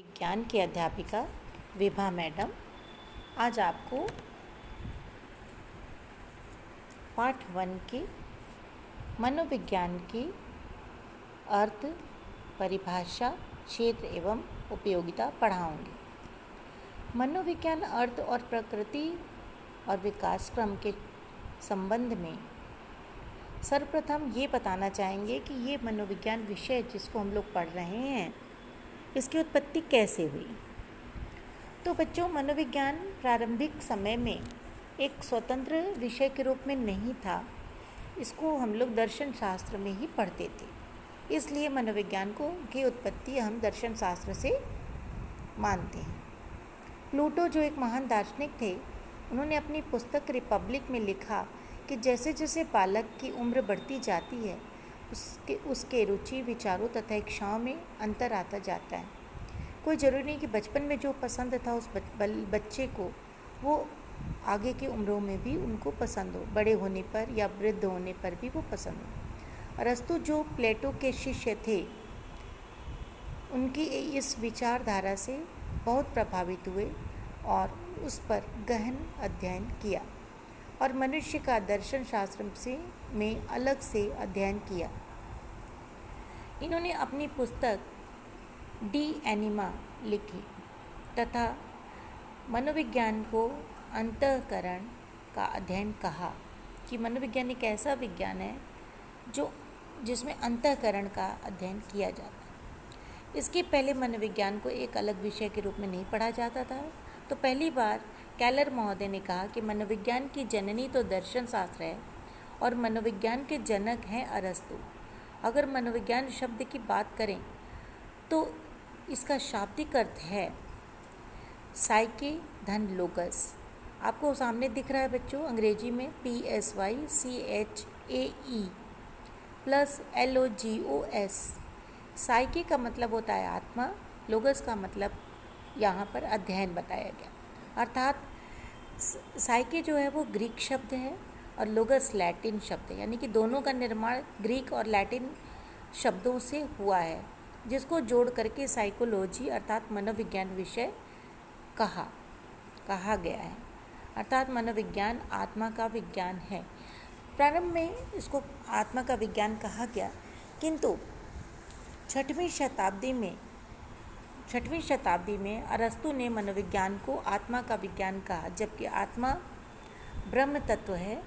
विज्ञान की अध्यापिका विभा मैडम आज आपको पाठ 1 के मनोविज्ञान की अर्थ, परिभाषा, क्षेत्र एवं उपयोगिता पढ़ाऊंगी। मनोविज्ञान अर्थ और प्रकृति और विकास क्रम के संबंध में सर्वप्रथम ये बताना चाहेंगे कि ये मनोविज्ञान विषय जिसको हम लोग पढ़ रहे हैं इसकी उत्पत्ति कैसे हुई। तो बच्चों, मनोविज्ञान प्रारंभिक समय में एक स्वतंत्र विषय के रूप में नहीं था। इसको हम लोग दर्शन शास्त्र में ही पढ़ते थे, इसलिए मनोविज्ञान की उत्पत्ति हम दर्शन शास्त्र से मानते हैं। प्लूटो जो एक महान दार्शनिक थे, उन्होंने अपनी पुस्तक रिपब्लिक में लिखा कि जैसे जैसे बालक की उम्र बढ़ती जाती है उसके रुचि, विचारों तथा इच्छाओं में अंतर आता जाता है। कोई ज़रूरी नहीं कि बचपन में जो पसंद था उस बच्चे को वो आगे की उम्रों में भी उनको पसंद हो, बड़े होने पर या वृद्ध होने पर भी वो पसंद हो। अरस्तु जो प्लेटो के शिष्य थे, उनकी इस विचारधारा से बहुत प्रभावित हुए और उस पर गहन अध्ययन किया और मनुष्य का दर्शन शास्त्र में अलग से अध्ययन किया। इन्होंने अपनी पुस्तक डी एनिमा लिखी तथा मनोविज्ञान को अंतःकरण का अध्ययन कहा कि मनोविज्ञान एक ऐसा विज्ञान है जिसमें अंतःकरण का अध्ययन किया जाता है। इसके पहले मनोविज्ञान को एक अलग विषय के रूप में नहीं पढ़ा जाता था। तो पहली बार कैलर महोदय ने कहा कि मनोविज्ञान की जननी तो दर्शन शास्त्र है और मनोविज्ञान के जनक हैं अरस्तु। अगर मनोविज्ञान शब्द की बात करें तो इसका शाब्दिक अर्थ है साइके धन लोगस। आपको सामने दिख रहा है बच्चों, अंग्रेजी में PSYCHAE प्लस LOGOS। साइके का मतलब होता है आत्मा, लोगस का मतलब यहाँ पर अध्ययन बताया गया। अर्थात साइके जो है वो ग्रीक शब्द है और लोगस लैटिन शब्द है, यानी कि दोनों का निर्माण ग्रीक और लैटिन शब्दों से हुआ है, जिसको जोड़ करके साइकोलॉजी अर्थात मनोविज्ञान विषय कहा गया है। अर्थात मनोविज्ञान आत्मा का विज्ञान है। प्रारंभ में इसको आत्मा का विज्ञान कहा गया, किंतु छठवीं शताब्दी में अरस्तु ने मनोविज्ञान को आत्मा का विज्ञान कहा, जबकि आत्मा ब्रह्म तत्व है,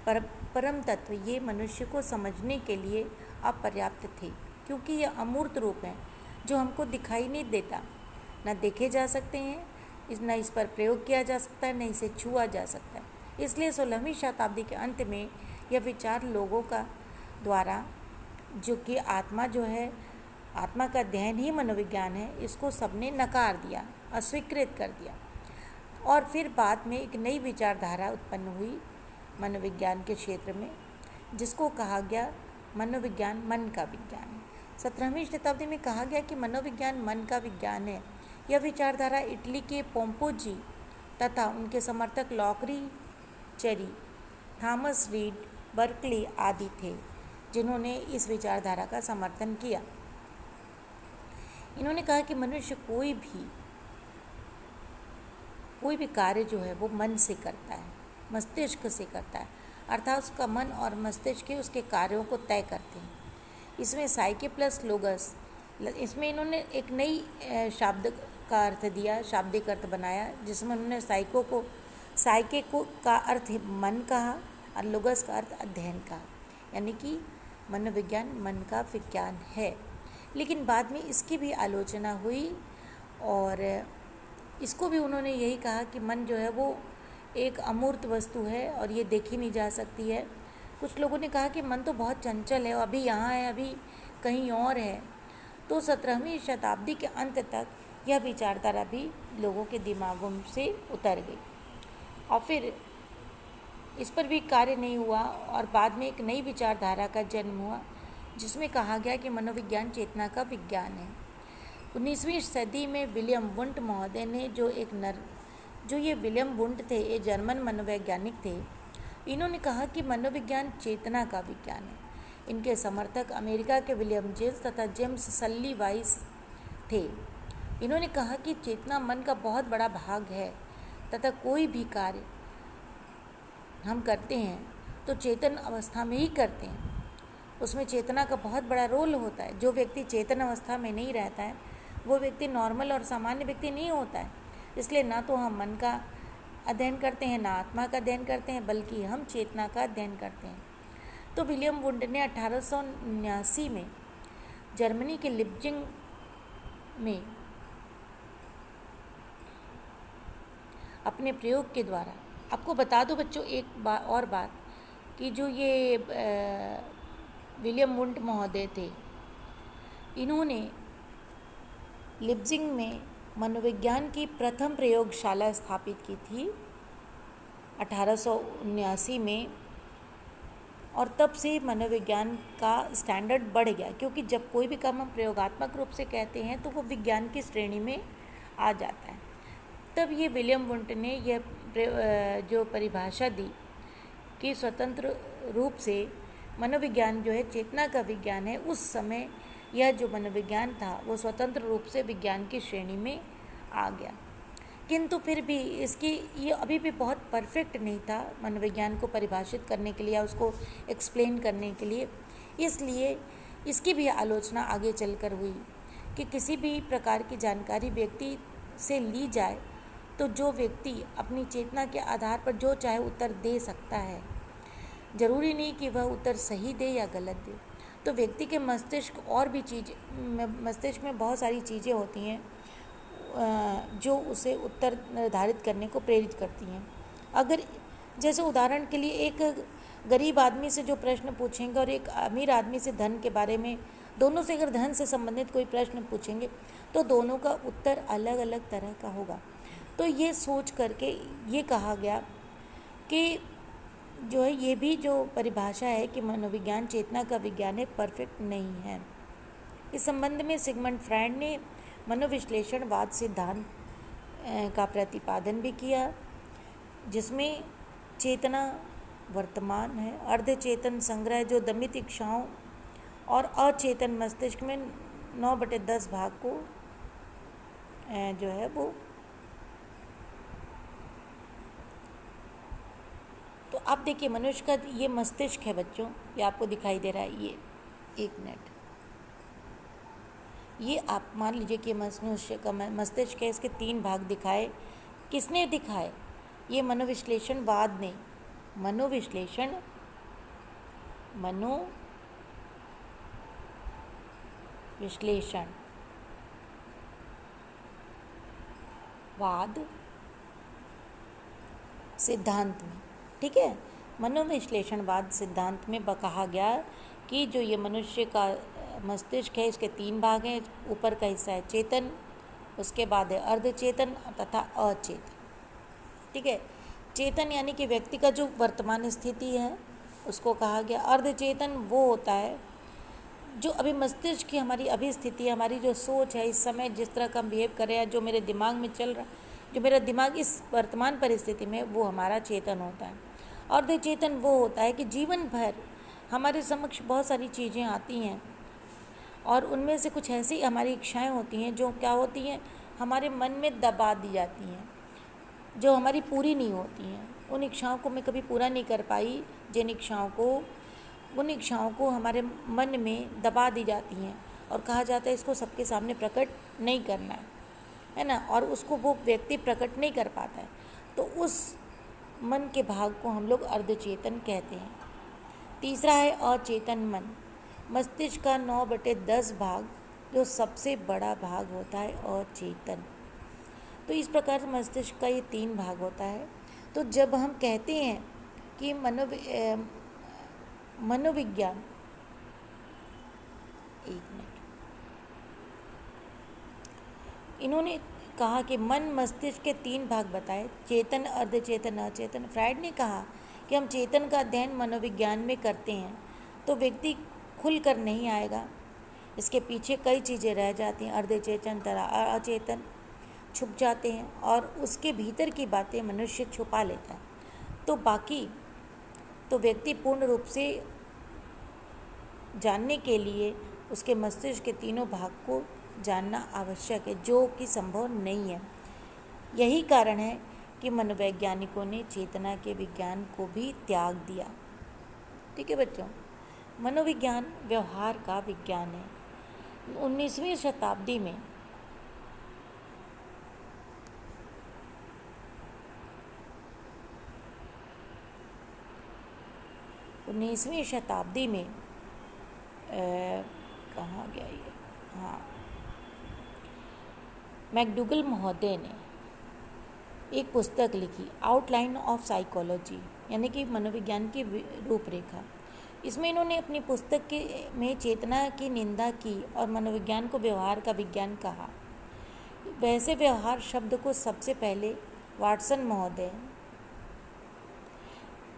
परम तत्व। ये मनुष्य को समझने के लिए अपर्याप्त थे, क्योंकि ये अमूर्त रूप है जो हमको दिखाई नहीं देता, न देखे जा सकते हैं, न इस पर प्रयोग किया जा सकता है, न इसे छुआ जा सकता है। इसलिए 16वीं शताब्दी के अंत में यह विचार लोगों का द्वारा जो कि आत्मा जो है, आत्मा का अध्ययन ही मनोविज्ञान है, इसको सबने नकार दिया, अस्वीकृत कर दिया। और फिर बाद में एक नई विचारधारा उत्पन्न हुई मनोविज्ञान के क्षेत्र में, जिसको कहा गया मनोविज्ञान मन का विज्ञान है। 17वीं शताब्दी में कहा गया कि मनोविज्ञान मन का विज्ञान है। यह विचारधारा इटली के पोम्पोजी तथा उनके समर्थक लॉकरी चेरी, थॉमस रीड, बर्कली आदि थे, जिन्होंने इस विचारधारा का समर्थन किया। इन्होंने कहा कि मनुष्य कोई भी कार्य जो है वो मन से करता है, मस्तिष्क से करता है, अर्थात उसका मन और मस्तिष्क उसके कार्यों को तय करते हैं। इसमें साइके प्लस लोगस, इसमें इन्होंने एक नई शब्द का अर्थ दिया, शाब्दिक अर्थ बनाया, जिसमें उन्होंने साइके का अर्थ मन कहा और लोगस का अर्थ अध्ययन कहा, यानी कि मनोविज्ञान मन का विज्ञान है। लेकिन बाद में इसकी भी आलोचना हुई और इसको भी उन्होंने यही कहा कि मन जो है वो एक अमूर्त वस्तु है और ये देखी नहीं जा सकती है। कुछ लोगों ने कहा कि मन तो बहुत चंचल है, अभी यहाँ है, अभी कहीं और है। तो 17वीं शताब्दी के अंत तक यह विचारधारा भी लोगों के दिमागों से उतर गई और फिर इस पर भी कार्य नहीं हुआ और बाद में एक नई विचारधारा का जन्म हुआ, जिसमें कहा गया कि मनोविज्ञान चेतना का विज्ञान है। 19वीं सदी में विलियम वुंट महोदय ने ये विलियम वुंट थे, ये जर्मन मनोवैज्ञानिक थे। इन्होंने कहा कि मनोविज्ञान चेतना का विज्ञान है। इनके समर्थक अमेरिका के विलियम जेम्स तथा जेम्स सल्ली वाइस थे। इन्होंने कहा कि चेतना मन का बहुत बड़ा भाग है तथा कोई भी कार्य हम करते हैं तो चेतन अवस्था में ही करते हैं, उसमें चेतना का बहुत बड़ा रोल होता है। जो व्यक्ति चेतन अवस्था में नहीं रहता है वो व्यक्ति नॉर्मल और सामान्य व्यक्ति नहीं होता है। इसलिए ना तो हम मन का अध्ययन करते हैं, ना आत्मा का अध्ययन करते हैं, बल्कि हम चेतना का अध्ययन करते हैं। तो विलियम वुंड ने 1879 में जर्मनी के लिप्जिंग में अपने प्रयोग के द्वारा, आपको बता दो बच्चों एक और बात कि जो ये विलियम वुंड महोदय थे, इन्होंने लिप्जिंग में मनोविज्ञान की प्रथम प्रयोगशाला स्थापित की थी 1879 में, और तब से मनोविज्ञान का स्टैंडर्ड बढ़ गया, क्योंकि जब कोई भी काम हम प्रयोगात्मक रूप से कहते हैं तो वो विज्ञान की श्रेणी में आ जाता है। तब ये विलियम वुंट ने यह जो परिभाषा दी कि स्वतंत्र रूप से मनोविज्ञान जो है चेतना का विज्ञान है, उस समय यह जो मनोविज्ञान था वो स्वतंत्र रूप से विज्ञान की श्रेणी में आ गया। किंतु फिर भी इसकी ये अभी भी बहुत परफेक्ट नहीं था मनोविज्ञान को परिभाषित करने के लिए या उसको एक्सप्लेन करने के लिए। इसलिए इसकी भी आलोचना आगे चलकर हुई कि किसी भी प्रकार की जानकारी व्यक्ति से ली जाए तो जो व्यक्ति अपनी चेतना के आधार पर जो चाहे उत्तर दे सकता है, ज़रूरी नहीं कि वह उत्तर सही दे या गलत दे। तो व्यक्ति के मस्तिष्क में बहुत सारी चीज़ें होती हैं जो उसे उत्तर निर्धारित करने को प्रेरित करती हैं। अगर जैसे उदाहरण के लिए एक गरीब आदमी से जो प्रश्न पूछेंगे और एक अमीर आदमी से धन के बारे में, दोनों से अगर धन से संबंधित कोई प्रश्न पूछेंगे तो दोनों का उत्तर अलग अलग तरह का होगा। तो ये सोच करके ये कहा गया कि जो है ये भी जो परिभाषा है कि मनोविज्ञान चेतना का विज्ञान है, परफेक्ट नहीं है। इस संबंध में सिगमंड फ्रायड ने मनोविश्लेषणवाद सिद्धांत का प्रतिपादन भी किया, जिसमें चेतना वर्तमान है, अर्धचेतन संग्रह जो दमित इच्छाओं और अचेतन मस्तिष्क में 9/10 भाग को जो है वो, तो आप देखिए मनुष्य का ये मस्तिष्क है बच्चों, ये आपको दिखाई दे रहा है, ये एक मिनट, ये आप मान लीजिए कि मनुष्य का मस्तिष्क है, इसके 3 भाग दिखाए। किसने दिखाए? ये मनोविश्लेषण वाद सिद्धांत में, ठीक है, मनोविश्लेषणवाद सिद्धांत में कहा गया कि जो ये मनुष्य का मस्तिष्क है इसके 3 भाग हैं। ऊपर का हिस्सा है चेतन, उसके बाद है अर्धचेतन तथा अचेतन, ठीक है। चेतन यानी कि व्यक्ति का जो वर्तमान स्थिति है उसको कहा गया। अर्धचेतन वो होता है जो अभी मस्तिष्क की हमारी अभी स्थिति है, हमारी जो सोच है, इस समय जिस तरह का हम बिहेव कर रहे हैं, जो मेरे दिमाग में चल रहा, जो मेरा दिमाग इस वर्तमान परिस्थिति में, वो हमारा चेतन होता है। अर्धचेतन वो होता है कि जीवन भर हमारे समक्ष बहुत सारी चीज़ें आती हैं और उनमें से कुछ ऐसी हमारी इच्छाएं होती हैं जो क्या होती हैं, हमारे मन में दबा दी जाती हैं, जो हमारी पूरी नहीं होती हैं। उन इच्छाओं को मैं कभी पूरा नहीं कर पाई, उन इच्छाओं को हमारे मन में दबा दी जाती हैं और कहा जाता है इसको सबके सामने प्रकट नहीं करना है ना, और उसको वो व्यक्ति प्रकट नहीं कर पाता है, तो उस मन के भाग को हम लोग अर्धचेतन कहते हैं। तीसरा है अचेतन मन, मस्तिष्क का 9/10 भाग जो सबसे बड़ा भाग होता है अचेतन। तो इस प्रकार से मस्तिष्क का ये 3 भाग होता है। तो जब हम कहते हैं कि मनोविज्ञान, एक मिनट, इन्होंने कहा कि मन मस्तिष्क के 3 भाग बताए, चेतन, अर्धचेतन, अचेतन। फ्रायड ने कहा कि हम चेतन का अध्ययन मनोविज्ञान में करते हैं तो व्यक्ति खुल कर नहीं आएगा, इसके पीछे कई चीज़ें रह जाती हैं, अर्धचेतन तरह अचेतन छुप जाते हैं और उसके भीतर की बातें मनुष्य छुपा लेता है। तो बाकी तो व्यक्ति पूर्ण रूप से जानने के लिए उसके मस्तिष्क के 3 भाग को जानना आवश्यक है, जो कि संभव नहीं है। यही कारण है कि मनोवैज्ञानिकों ने चेतना के विज्ञान को भी त्याग दिया। ठीक है बच्चों, मनोविज्ञान व्यवहार का विज्ञान है। 19वीं शताब्दी में कहाँ गया ये, हाँ, मैकडूगल महोदय ने एक पुस्तक लिखी, आउटलाइन ऑफ साइकोलॉजी, यानी कि मनोविज्ञान की रूपरेखा। इसमें इन्होंने अपनी पुस्तक में चेतना की निंदा की और मनोविज्ञान को व्यवहार का विज्ञान कहा। वैसे व्यवहार शब्द को सबसे पहले वाटसन महोदय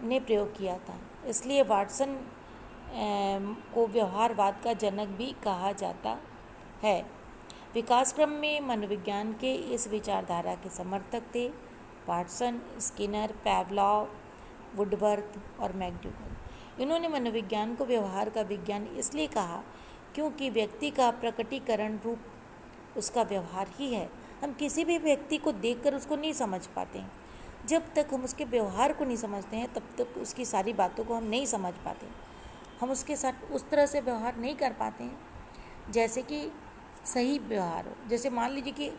ने प्रयोग किया था, इसलिए वाटसन को व्यवहारवाद का जनक भी कहा जाता है। विकास क्रम में मनोविज्ञान के इस विचारधारा के समर्थक थे वाटसन, स्किनर, पैवलॉव, वुडवर्थ और मैकडूगल। इन्होंने मनोविज्ञान को व्यवहार का विज्ञान इसलिए कहा क्योंकि व्यक्ति का प्रकटीकरण रूप उसका व्यवहार ही है। हम किसी भी व्यक्ति को देखकर उसको नहीं समझ पाते हैं। जब तक हम उसके व्यवहार को नहीं समझते हैं तब तक उसकी सारी बातों को हम नहीं समझ पाते। हम उसके साथ उस तरह से व्यवहार नहीं कर पाते हैं जैसे कि सही व्यवहार हो। जैसे मान लीजिए कि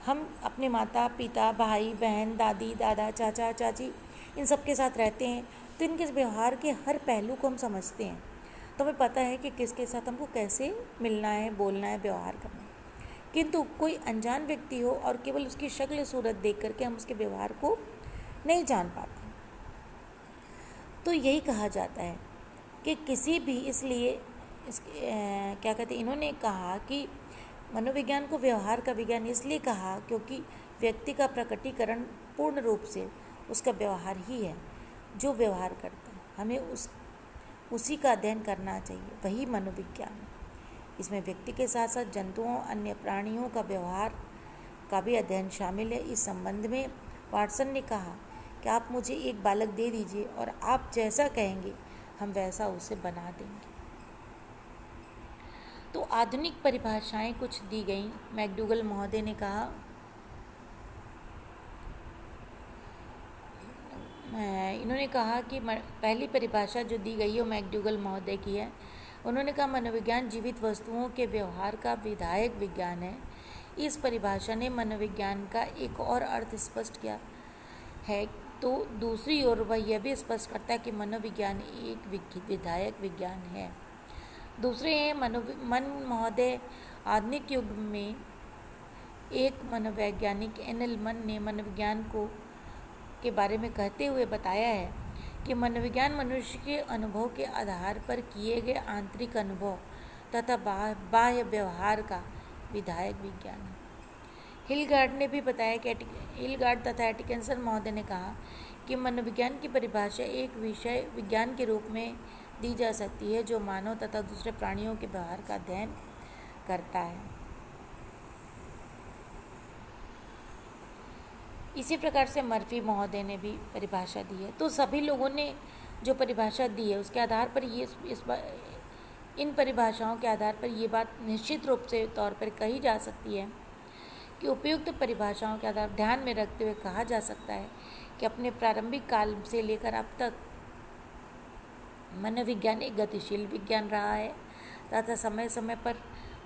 हम अपने माता पिता, भाई बहन, दादी दादा, चाचा चाची, इन सब के साथ रहते हैं तो इनके व्यवहार के हर पहलू को हम समझते हैं, तो हमें पता है कि किसके साथ हमको कैसे मिलना है, बोलना है, व्यवहार करना है। किंतु कोई अनजान व्यक्ति हो और केवल उसकी शक्ल सूरत देख करके हम उसके व्यवहार को नहीं जान पाते। तो यही कहा जाता है कि किसी भी, इसलिए क्या कहते हैं, इन्होंने कहा कि मनोविज्ञान को व्यवहार का विज्ञान इसलिए कहा क्योंकि व्यक्ति का प्रकटीकरण पूर्ण रूप से उसका व्यवहार ही है। जो व्यवहार करता है हमें उसी का अध्ययन करना चाहिए, वही मनोविज्ञान है। इसमें व्यक्ति के साथ साथ जंतुओं, अन्य प्राणियों का व्यवहार का भी अध्ययन शामिल है। इस संबंध में वाटसन ने कहा कि आप मुझे एक बालक दे दीजिए और आप जैसा कहेंगे हम वैसा उसे बना देंगे। तो आधुनिक परिभाषाएं कुछ दी गई। मैकडूगल महोदय ने कहा, इन्होंने कहा कि पहली परिभाषा जो दी गई है वो मैकडूगल महोदय की है। उन्होंने कहा मनोविज्ञान जीवित वस्तुओं के व्यवहार का विधायक विज्ञान है। इस परिभाषा ने मनोविज्ञान का एक और अर्थ स्पष्ट किया है, तो दूसरी ओर वह यह भी स्पष्ट करता है कि मनोविज्ञान एक विधायक विज्ञान है। दूसरे हैं मन महोदय। आधुनिक युग में एक मनोवैज्ञानिक एनएल मन ने मनोविज्ञान के बारे में कहते हुए बताया है कि मनोविज्ञान मनुष्य के अनुभव के आधार पर किए गए आंतरिक अनुभव तथा बाह्य व्यवहार का विधायक विज्ञान है। हिलगार्ड ने भी बताया कि हिलगार्ड तथा एटिकिंसन महोदय ने कहा कि मनोविज्ञान की परिभाषा एक विषय विज्ञान के रूप में दी जा सकती है जो मानव तथा दूसरे प्राणियों के व्यवहार का अध्ययन करता है। इसी प्रकार से मर्फी महोदय ने भी परिभाषा दी है। तो सभी लोगों ने जो परिभाषा दी है उसके आधार पर इन परिभाषाओं के आधार पर ये बात निश्चित रूप से तौर पर कही जा सकती है कि उपयुक्त परिभाषाओं के आधार ध्यान में रखते हुए कहा जा सकता है कि अपने प्रारंभिक काल से लेकर अब तक मनोविज्ञान एक गतिशील विज्ञान रहा है तथा समय समय पर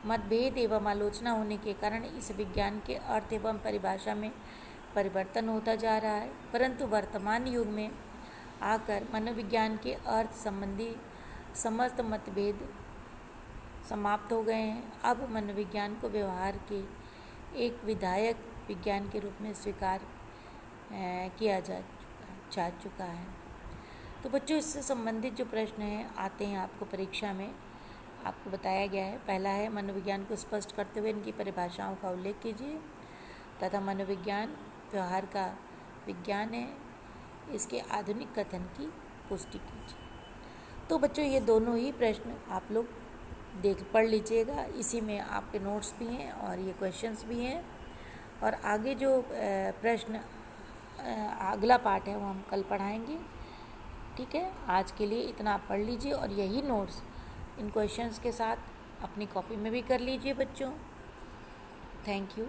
मतभेद एवं आलोचना होने के कारण इस विज्ञान के अर्थ एवं परिभाषा में परिवर्तन होता जा रहा है। परंतु वर्तमान युग में आकर मनोविज्ञान के अर्थ संबंधी समस्त मतभेद समाप्त हो गए हैं। अब मनोविज्ञान को व्यवहार के एक विधायक विज्ञान के रूप में स्वीकार किया जा चुका है। तो बच्चों, इससे संबंधित जो प्रश्न हैं आते हैं आपको परीक्षा में, आपको बताया गया है। पहला है मनोविज्ञान को स्पष्ट करते हुए इनकी परिभाषाओं का उल्लेख कीजिए तथा मनोविज्ञान व्यवहार का विज्ञान है, इसके आधुनिक कथन की पुष्टि कीजिए। तो बच्चों, ये दोनों ही प्रश्न आप लोग पढ़ लीजिएगा। इसी में आपके नोट्स भी हैं और ये क्वेश्चंस भी हैं, और आगे जो प्रश्न अगला पार्ट है वो हम कल पढ़ाएंगे। ठीक है, आज के लिए इतना आप पढ़ लीजिए और यही नोट्स इन क्वेश्चंस के साथ अपनी कॉपी में भी कर लीजिए बच्चों। Thank you.